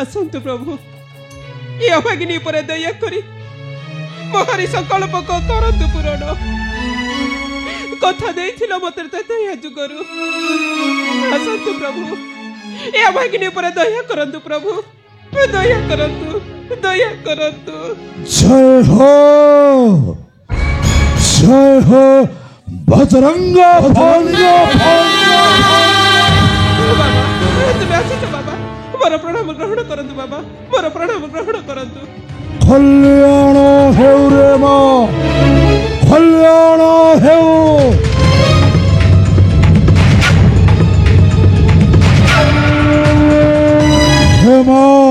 आसतु प्रभु ये अभागिनी पर दया करी मोहरी संकल्प करतु पूरण कथा देथिल मते दया जुगरु आसतु प्रभु ये अभागिनी पर दया करतु प्रभु दया करतु दया करतु। जय हो बजरंग बाबा तुम आसीच बाबा मोर प्रणाम ग्रहण करतु बाबा मोर प्रणाम ग्रहण करतु। कल्याण हेउ रे मां कल्याण हेउ हे मां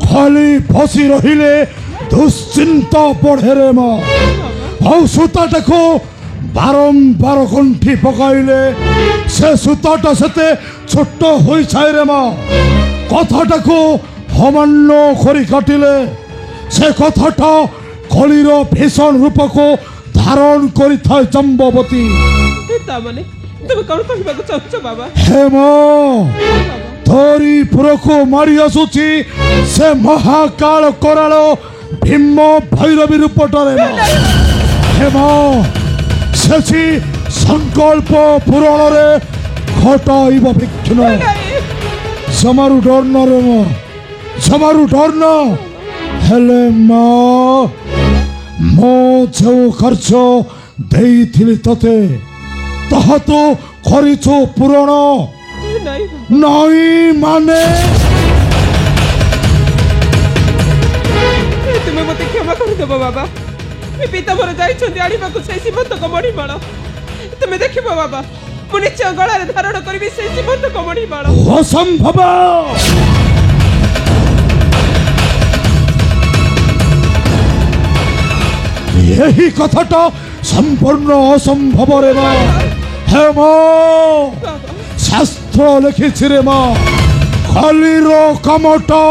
खाली बसी रहिले दुश्चिंता पढ़े रे मां आउ सूताटाको बारंबार गंठी पकाइले से सूताटा सेते छोट हो जाए रे मां कथाटाको अमान्य करी काटिले से कथाटा कलिर भीषण रूप को धारण करी था जम्बवती। तुम कौन कहबाकू चाहछ बाबा? हे मां तोरी पुर को मारी आसुची से महाकाल कराल भीम भैरवी रूपटारे हे मां सेची संकल्प पूरण रे घटाइब विघ्न जमारू डर न रे मां जमारू डर न हेले मां मो जो खर्च देइथिली तते ताहा तो करिछो पूरण नहीं माने तुम्हें मत क्षमा कर देबो बाबा पिता मोर जाइछन्ती आनिबाकू से सीमंत कमणी माळ तुम्हें देखिबो बाबा मु निश्चय गळा रे धारण करबी से सीमंत कमणी माळ। असंभव यही कथाटा संपूर्ण असंभव रे मां हे मां शास्त्र लिखिछि रे मां खालीर कामटा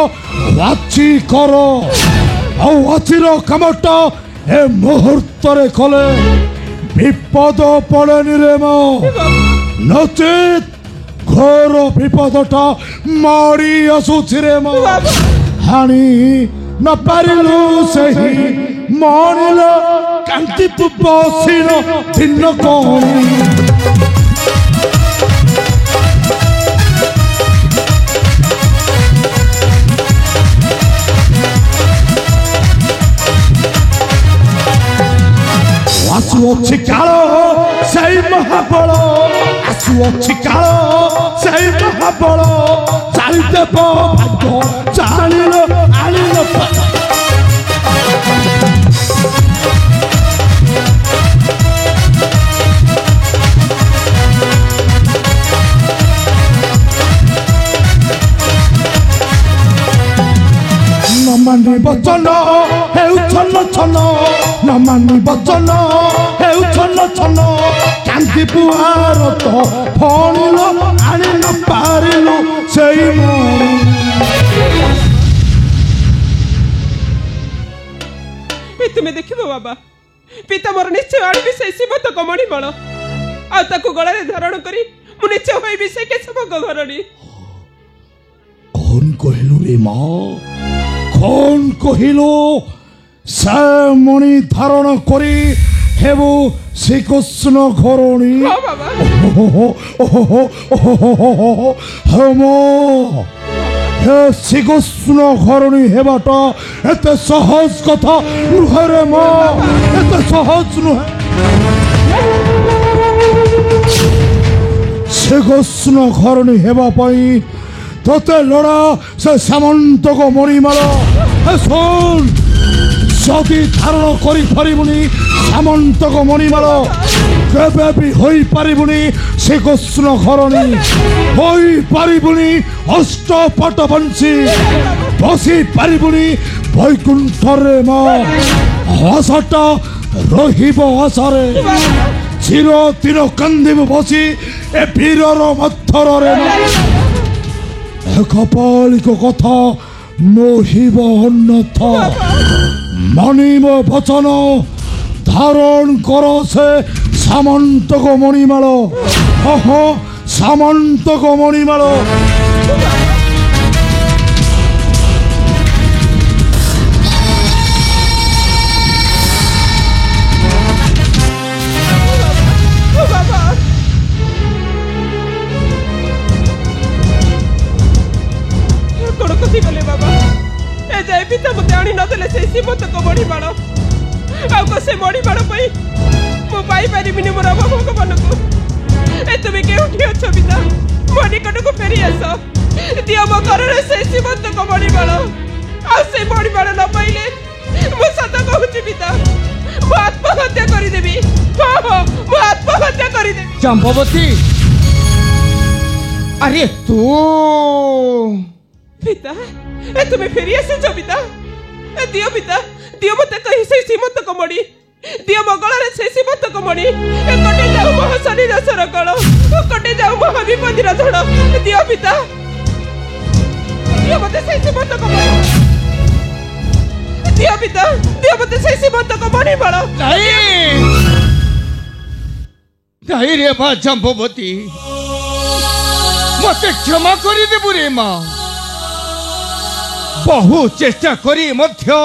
वाची कर आ वाचीर कामटा ए मुहूर्त रे कले विपद पड़ेनि रे मां नचेत घोर विपदटा मारी आसुछि रे मां हानी न पारिलु सही मानिल कांति तू बसिल दिन कोणी आसुअछि काल सेई महाबल आसुअछि काल सेई महाबल चालिते भाग्य चालिल आलिल न मानी बचन हेउ छन छन न मानी बचन हेउ छन छन कांति पुआर तो फणिल आनि न पारिलु सेई मणि। तुम्हें देखिबो बाबा पिता मोर निश्चय आनिबी से सीमंत कमणी माळ आ ताकू गळा रे धारण करी मु निश्चय होइबी से केशवक घरणी। कौन कहिलु रे मां कौन कहिलु से मणि धारण करी हेबु श्रीकृष्ण घरणी। हां बाबा हम हे श्रीकृष्ण घरणी हेबाटा एते सहज कथा नुहे रे मां एते सहज नुहे। श्रीकृष्ण घरणी हेबा पई तोते लड़ा से सामंत को मणिमाल सुन जदि धारण करी पारिबुनी सामंत को मणिमाल केबे भी होई पारिबुनी श्रीकृष्ण घरणी होई पारिबुनी अष्टपट बंशी बसी पारिबुनी वैकुंठ रे मां आशाटा रहिब आशारे चिर तीर कांदिब बसी ए वीरर मथर रे मां कपालिक कथा नहिब अन्यथा मानिब वचन धारण कर से सामंत को मणिमाल सामंत को मणिमाल गले बाबा ए जाए पिता मते आनी नदेले से सीमंत को मणि बाण आउ को से मणि बाण पई मो पाई पारिबिनी मोर भगवान को ए तुमे केउठी अछ पिता मणि कट को फेरी आस दियो मो घर रे से सीमंत को मणि बाण आ से मणि बाण न पाइले मो सत कहूची पिता मो आत्महत्या करि देबी मो आत्महत्या करि देबी जाम्बवती अरे तू पिता ए तुम्हें फेरी आसे छ पिता ए दियो मते कहि से सीमंत को मणि दियो मंगल रे से सीमंत को मणि ए कटे जाऊ मह शरीर सरकळ कटे जाऊ मह विपदिर धड़ दियो पिता दियो मते से सीमंत को मणि दियो पिता दियो मते से सीमंत को मणि बळ नहीं रे माँ जाम्बवती मते क्षमा करी देबु रे माँ बहु चेष्टा करी मध्य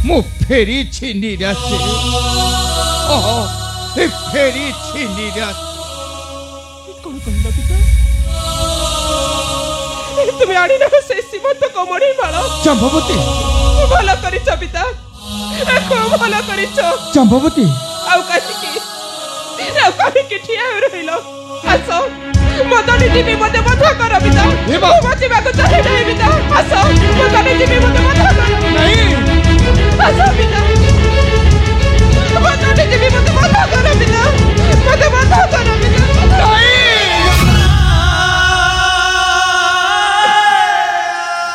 मु फेरी निराशे फेरी निराशे कौन कहला पिता तुम्हें आड़ी ना से सीमंत को मणि बळ जाम्बवती भलो करिछ पिता खूब भलो करिछ जाम्बवती आउ काहे ठिया रहिलो आसो मदनी जीवी मते बधा कर पिता बचिबा को चाहे नहीं पिता आसो मदनी जीवी मते बधा कर नहीं आसो पिता मदनी जीवी मते बधा कर पिता मते बधा कर पिता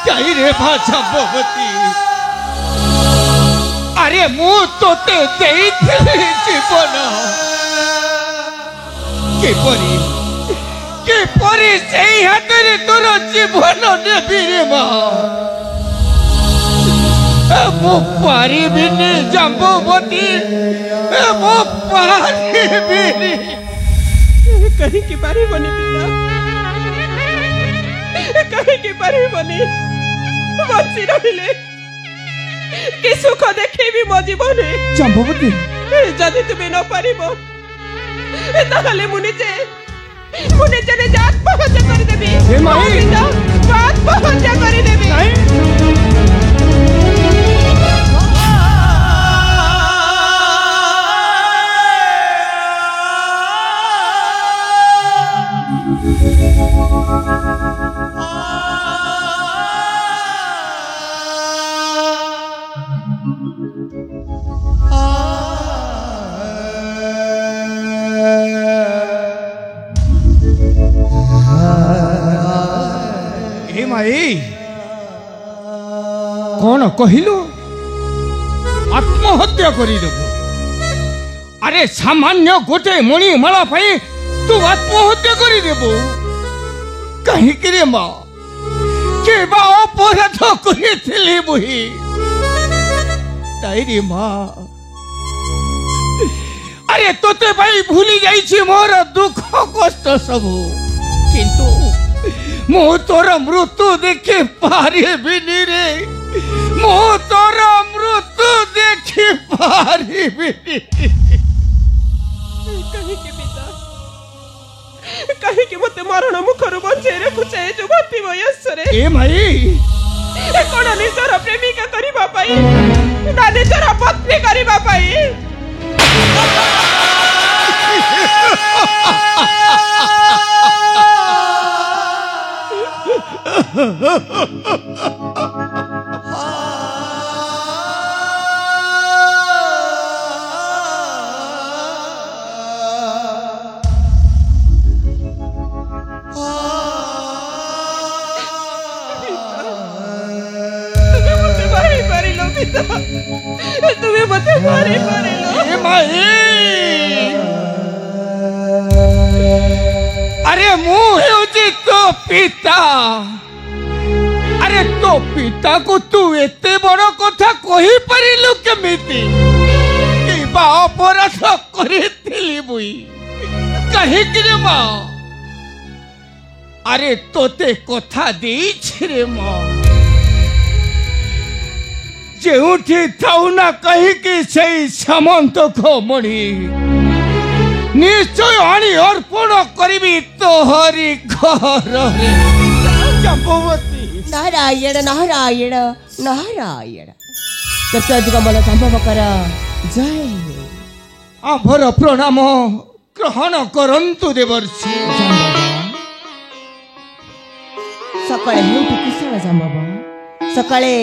नहीं रे भाषा भगवती अरे मु तोते देइथिली जीवन किपरि सेई हातरे तोर जीवन नेबी रे माँ मु पारिबिनी जाम्बवती मु पारिबिनी कहीं की पारिबनी पिता कहीं की पारिबनी बची रहिले कि सुख देखेबी मो जीवन जाम्बवती जदि तुम्हें न पारिबो ताहले मुनि जे आत्महत्या कर देबी हे माई आत्महत्या कर देबी माई कौन कहिलु आत्महत्या करी देबो अरे सामान्य गोटे मणि माला पाई तू आत्महत्या करी देबो कहीं कि माँ के बा अपराध करिथिली बुही ताई माँ अरे तोते भाई भूली जाइछि मोर दुख कष्ट सब किंतु मो तोर मृत्यु देखि पारिबिनी रे मो तोर मृत्यु देखि पारिबिनी कहीं कि मते मरण मुखर बंचे रे पुछे जो भक्ति वयस्सरे ए माई ए कोन निजर प्रेमिका करिबा पाई ना निजर पत्नी करिबा पाई तुम्हें मते मारी लो माई अरे मु हेउची तो पिता अरे तो पिता को तू एते बड़ कथा कहि परिलु केमिति कि बा अपराध करिथिली बुई कहि कि रे माँ अरे तोते कथा देइछ रे माँ जेउठी थाउ ना कहि कि सेई सामंत को मणि निश्चय आनी अर्पण करिबी तोहरी घर रे जाम्बवती नारायण नारायण नारायण कमल चंपकर जय आभर प्रणाम ग्रहण करंतु देवर्षि सकाळे हेउटी कुशळ जांबाबा सकाळे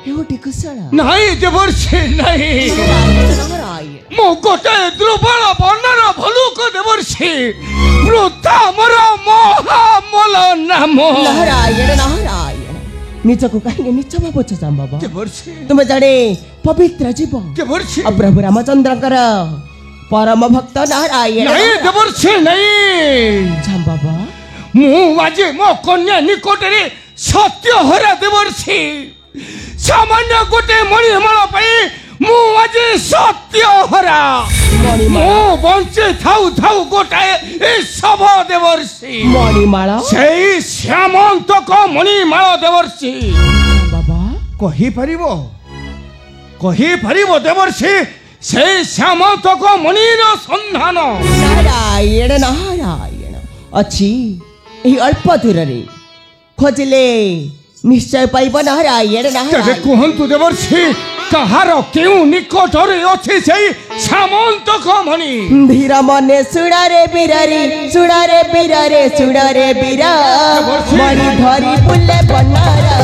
हेउटी कुशळ नाही देवर्षि नाही नारायण मो गोटे दुर्बल वर्णन भलुक देवर्षि वृद्धा मोर महामल नाम नारायण नारायण निजको कहीं निच भावुछ जांबाबा देवर्षि तुम जाने पवित्र जीव देवर्षि प्रभु रामचंद्रकर परम भक्त नारायण नहीं देवर्षि नहीं जांबाबा मु आज मो कन्या निकटरे सत्य हरा देवर्षि सामान्य गोटे मणिमाल पाई मु आज सत्य हरा मु बंचे थाउ थाउ गोटाए ए सब देवर्षि मणिमाल सेई श्यामंतक मणिमाल देवर्षि बाबा कहि परिबो देवर्षि सेई श्यामंतक मणिर संधान नारायण नारायण अच्छी यही अल्प दूर रे खोजले निश्चय पाइब नारायण तेरे नारायण कहतु देवर्षि कहार केउ निकटरे अछि सेई श्यामंतक मणि धीर मने सुड़ारे बिरारी सुड़ारे बिरारे सुड़ारे बिरा मणि धरी बुले बनारा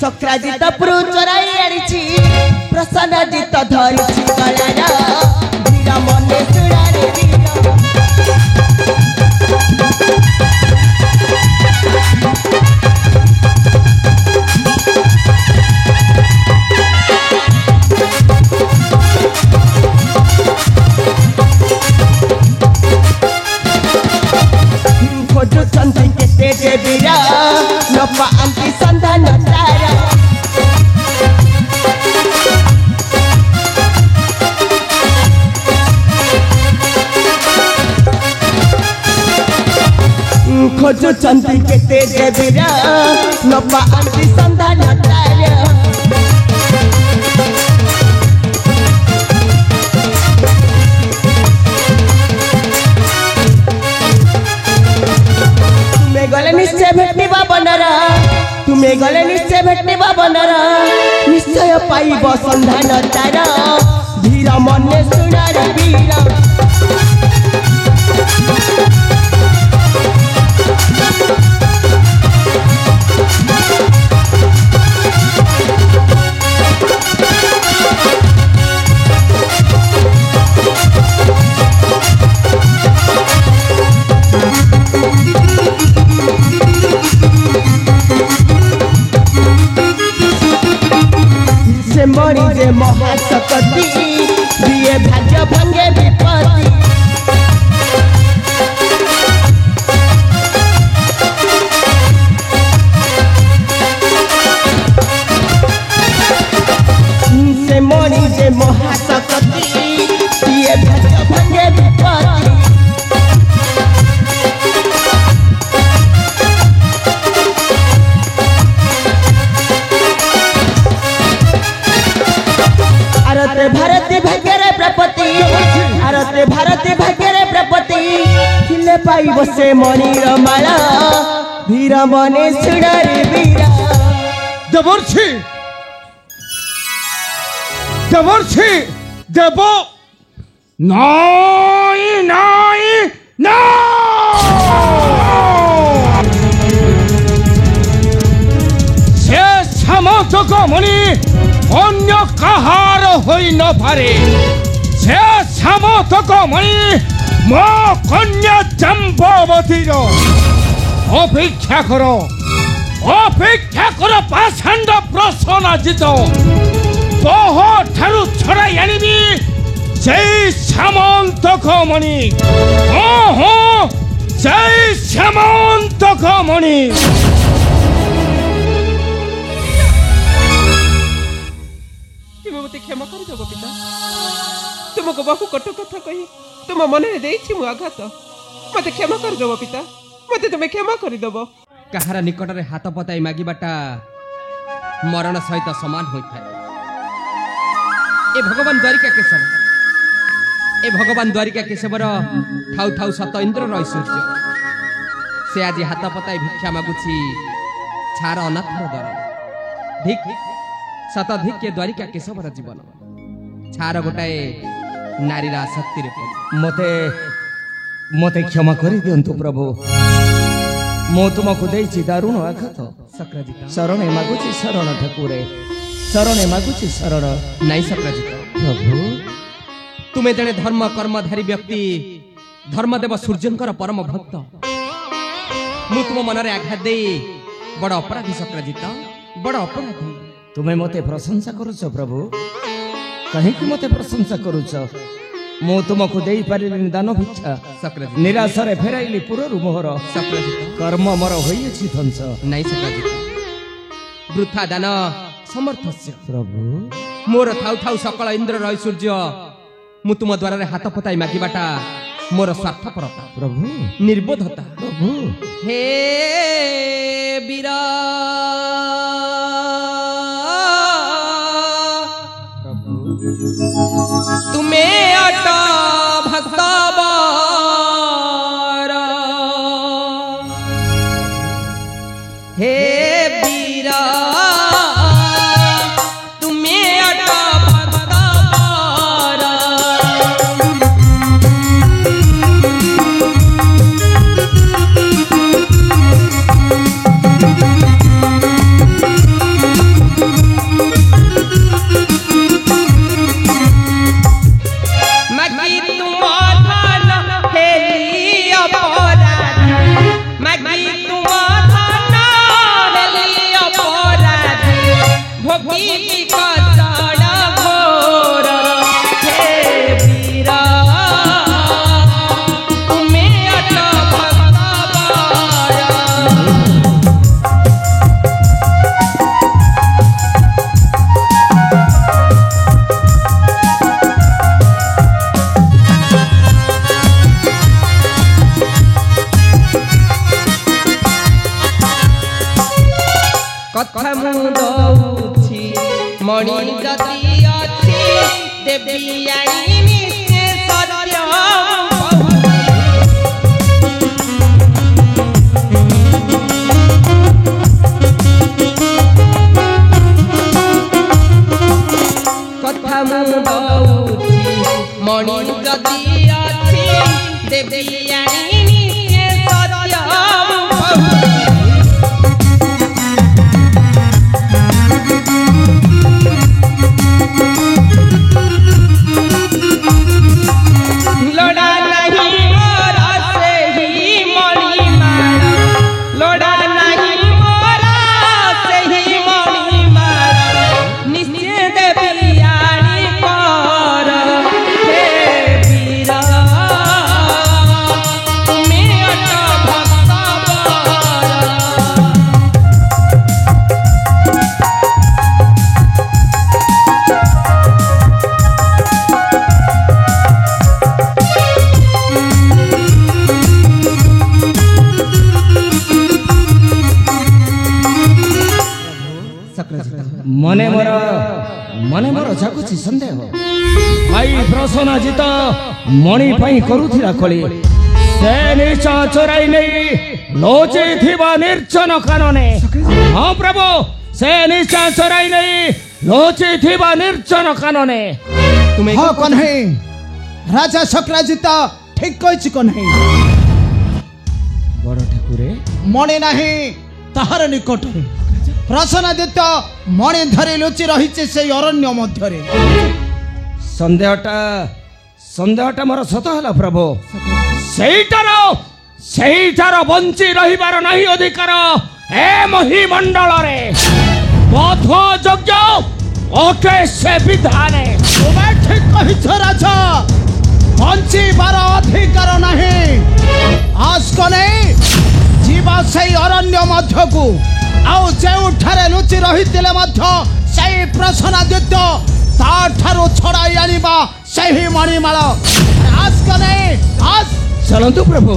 सक्राजित पुरु चोराई आनिछि प्रसन्नजित धरिछि गलाना धीर मने सुड़ारे बिरा खोजुछन्ति केते देवीरा न पाआन्ति सन्धान तारा खोजुछन्ति केते देवीरा न पाआन्ति सन्धान तारा गले निश्चय भेटनिबा बनरा तुम्हें गले निश्चय भेटनिबा बनरा निश्चय पाइब संधान तारा धीर मने सुड़ारे बीरा मणि जे महाशक्ति दिए भाग्य भंगे विपत्ति से मणि जे महाशक्ति दिए भाग्य भंगे विपत्ति भारती भाग्य प्रपति भारती भाग्य प्रपति खिले पाइब से मणिर माला धीर मने सुड़ारे बीरा देवर्षि देवर्षि देव नाई नाई ना से श्यामंतक मणि अन्य कहार होई न पारे से श्यामंतक मणि मो कन्या जाम्बवतीर अपेक्षा कर पाषांड प्रसन्न जित बह ठारू छड़ाई आनिबी जय श्यामंतक मणि हाँ जय श्यामंतक मणि मते क्षमा कर दो पिता तुमको बहु कटु कथा कही तुम मन में देछि मु आघात मते क्षमा कर दो पिता मते तुम क्षमा कर दो କାହାର ନିକଟରେ ହାତ ପତାଇ ମାଗିବାଟା ମରଣ ସହିତ ସମାନ ହୋଇଥାଏ। ଏ ଭଗବାନ ଦ୍ୱାରିକା କେଶବ, ଏ ଭଗବାନ ଦ୍ୱାରିକା କେଶବର ଥାଉ ଥାଉ ସତ ଇନ୍ଦ୍ରର ଐଶ୍ୱର୍ଯ୍ୟ। ସେ ଆଜି ହାତ ପତାଇ ଭିକ୍ଷା ମାଗୁଛି ଛାର ଅନାଥର ଦର। ଧିକ୍ ସତ ଧିକ୍ ଏ ଦ୍ୱାରିକା କେଶବର ଜୀବନ। ଛାର ଗୋଟାଏ ନାରୀର ଆସକ୍ତିରେ ପଡ଼ି। ମତେ କ୍ଷମା କରିଦିଅନ୍ତୁ ପ୍ରଭୁ, ମୁଁ ତୁମକୁ ଦେଇଛି ଦାରୁଣ ଆଘାତ। ସକ୍ରଜିତ ଶରଣେ ମାଗୁଛି ଶରଣ ଠାକୁରେ, ଶରଣେ ମାଗୁଛି ଶରଣ। ନାଇଁ ସକ୍ରଜିତ, ପ୍ରଭୁ ତୁମେ ଜଣେ ଧର୍ମ କର୍ମଧାରୀ ବ୍ୟକ୍ତି, ଧର୍ମଦେବ ସୂର୍ଯ୍ୟଙ୍କର ପରମ ଭକ୍ତ। ମୁଁ ତୁମ ମନରେ ଆଘାତ ଦେଇ ବଡ଼ ଅପରାଧୀ ସକ୍ରଜିତ, ବଡ଼ ଅପରାଧୀ। ତୁମେ ମତେ ପ୍ରଶଂସା କରୁଛ ପ୍ରଭୁ, କାହିଁକି ମତେ ପ୍ରଶଂସା କରୁଛ? ମୁଁ ତୁମକୁ ଦେଇପାରିଲିନି ଦାନ ଭିକ୍ଷା, ସକ୍ରଜିତ ନିରାଶରେ ଫେରାଇଲି ପୁରରୁ ମୋହର। ସକ୍ରଜିତ କର୍ମ ମୋର ହୋଇଅଛି ଧ୍ୱଂସ। ନାଇଁ ସକ୍ରଜିତ, ବୃଥା ଦାନ ସମର୍ଥସ୍ୟ। ପ୍ରଭୁ ମୋର ଥାଉ ଥାଉ ସକଳ ଇନ୍ଦ୍ରର ଐଶ୍ୱର୍ଯ୍ୟ ମୁଁ ତୁମ ଦ୍ୱାରରେ ହାତ ପତାଇ ମାଗିବାଟା ମୋର ସ୍ୱାର୍ଥପରତା, ପ୍ରଭୁ ନିର୍ବୋଧତା। ପ୍ରଭୁ ହେ ବୀର ତୁମେ ଅଟ ଭକ୍ତବର, ହେ ବୀର ତୁମେ ଅଟ ଭକ୍ତବର। ମାଗି ତୁମ ଧନ ହେଲି ଅପରାଧୀ, ମାଗି ତୁମ ଧନ ହେଲି ଅପରାଧୀ, ଭୋଗିଲି କଷଣ ଘୋର। ହେ ବୀର ତୁମେ ଅଟ ଭକ୍ତବର। କଥା ମୁଁ ଦଉଛି ମଣି ଯଦି ଅଛି ଦେବି ଆଇନି ସେ ସତ୍ୟ କଥା ମୁଁ ଦଉଛି ମଣି ଯଦି ଅଛି ଦେବି ଆଇନି ସେ ସତ୍ୟ। लोड़ा नहीं मोरा सेही मणिमाला, लोड़ा नहीं मोरा सेही मणिमाला, निश्चय देवी आनी पर। हे वीर तुमे अट भक्तबरा। ମନେ ମୋର ଜାଗୁଛି ସନ୍ଦେହ। ଭାଇ ପ୍ରସନ୍ନଜିତ ମଣି ପାଇଁ କରୁଥିଲା କଳି, ସେ ନିଶ୍ଚୟ ଚୋରାଇ ନେଇ ଲୁଚିଥିବା ନିର୍ଜନ କାନନେ। ହଁ ପ୍ରଭୁ, ସେ ନିଶ୍ଚୟ ଚୋରାଇ ନେଇ ଲୁଚିଥିବା ନିର୍ଜନ କାନନେ। ତୁମେ ହଁ କହ୍ନେଇ, ରାଜା ଶକ୍ରାଜିତ ଠିକ କହିଛି କହ୍ନେଇ। ବଡ଼ ଠାକୁରେ ମଣି ନାହିଁ ତାହାର ନିକଟରେ, ପ୍ରସନ୍ନଜିତ ମଣି ଧରି ଲୁଚି ରହିଛି ସେଇ ଅରଣ୍ୟ ମଧ୍ୟରେ। ସନ୍ଦେହଟା ମୋର ସତ ହେଲା ପ୍ରଭୁ। ସେଇଟାର ବଞ୍ଚି ରହିବାର ନାହିଁ ଅଧିକାର ଏ ମହିମଣ୍ଡଳରେ। ବଧ ଯଜ୍ଞ ଅଟେ ସେ ବିଧାନେ। ତୁମେ ଠିକ କହିଛ ରାଜା, ବଞ୍ଚିବାର ଅଧିକାର ନାହିଁ। ଆସ୍କନେ ଯିବା ସେଇ ଅରଣ୍ୟ ମଧ୍ୟକୁ, ଆଉ ଯେଉଁଠାରେ ଲୁଚି ରହିଥିଲେ ମଧ୍ୟ ସେଇ ପ୍ରସନ୍ନଜିତ ତାଠାରୁ ଛଡ଼ାଇ ଆଣିବା ସେହି ମଣିମାଳ। ଆସ୍କନେ ଆସ୍। ଚାଲନ୍ତୁ ପ୍ରଭୁ।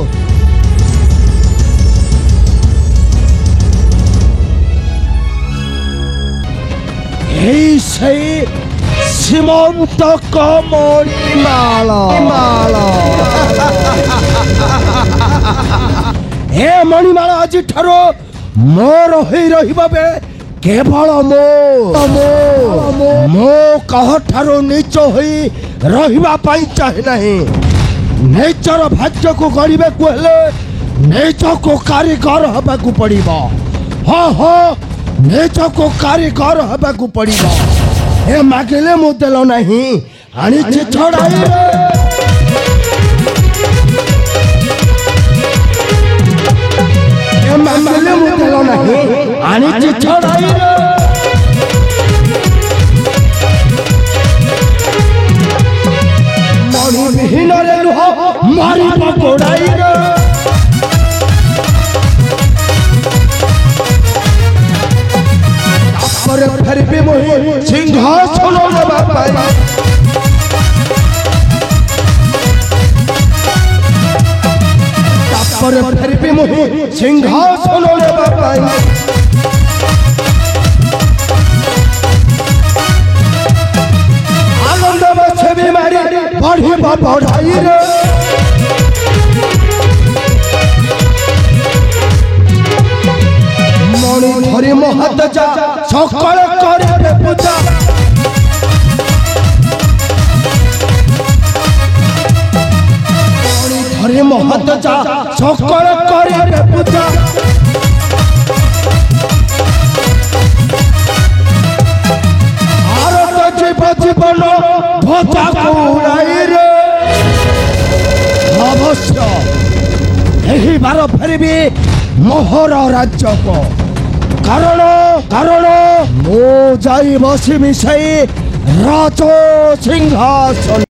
ସେଇ ସୀମନ୍ତକ ମଣିମାଳ ଏ ମଣିମାଳ ଆଜିଠାରୁ ମୋର ହେଇ ରହିବ ବେ କେବଳ ମୁଁ କାହାଠାରୁ ନିଚ ହୋଇ ରହିବା ପାଇଁ ଚାହେଁ ନାହିଁ। ନିଜର ଭାଗ୍ୟକୁ ଗଢ଼ିବାକୁ ହେଲେ ନିଜକୁ କାରିଗର ହେବାକୁ ପଡ଼ିବ। ହଁ ନିଜକୁ କାରିଗର ହେବାକୁ ପଡ଼ିବ। ଏ ମାଗିଲେ ମୁଁ ଦେଲ ନାହିଁ ଆଣିଛି ଛଡ଼ାଇ ମାଗିଲେ ମୁଁ ଦେଲ ନାହିଁ ଆଣିଛି ଛଡ଼ାଇ ମଣି ବିହୀନରେ ଲୁହ ମାରିବ ଗୋଡ଼ାଇ ତାପରେ ଫେରିବି ମୁଁ ସିଂହାସନ ନେବା ପାଇଁ। ତାପରେ ଫେରିବି ମୁଁ ସିଂହାସନ ନେବା ପାଇଁ। ଆନନ୍ଦ ଛବି ମାରି ବଢ଼ିବ ବଢ଼ାଇରେ ମଣି ଧରି ମୋ ହାତ ଯା ସକାଳ କରିବେ ପୂଜା। ମଣି ଧରି ମୋ ହାତ ଯା ସକାଳ କରିବେ ପୂଜା। ଭାରତ ଜୀବ ଜୀବନ ଭୋଜାକୁ ଉଡ଼ାଇରେ ଅବଶ୍ୟ ଏହି ବାର ଫେରିବି ମୋହର ରାଜ୍ୟକୁ। କାରଣ ମୁଁ ଯାଇ ବସିବି ସେଇ ରାଜ ସିଂହାସନ।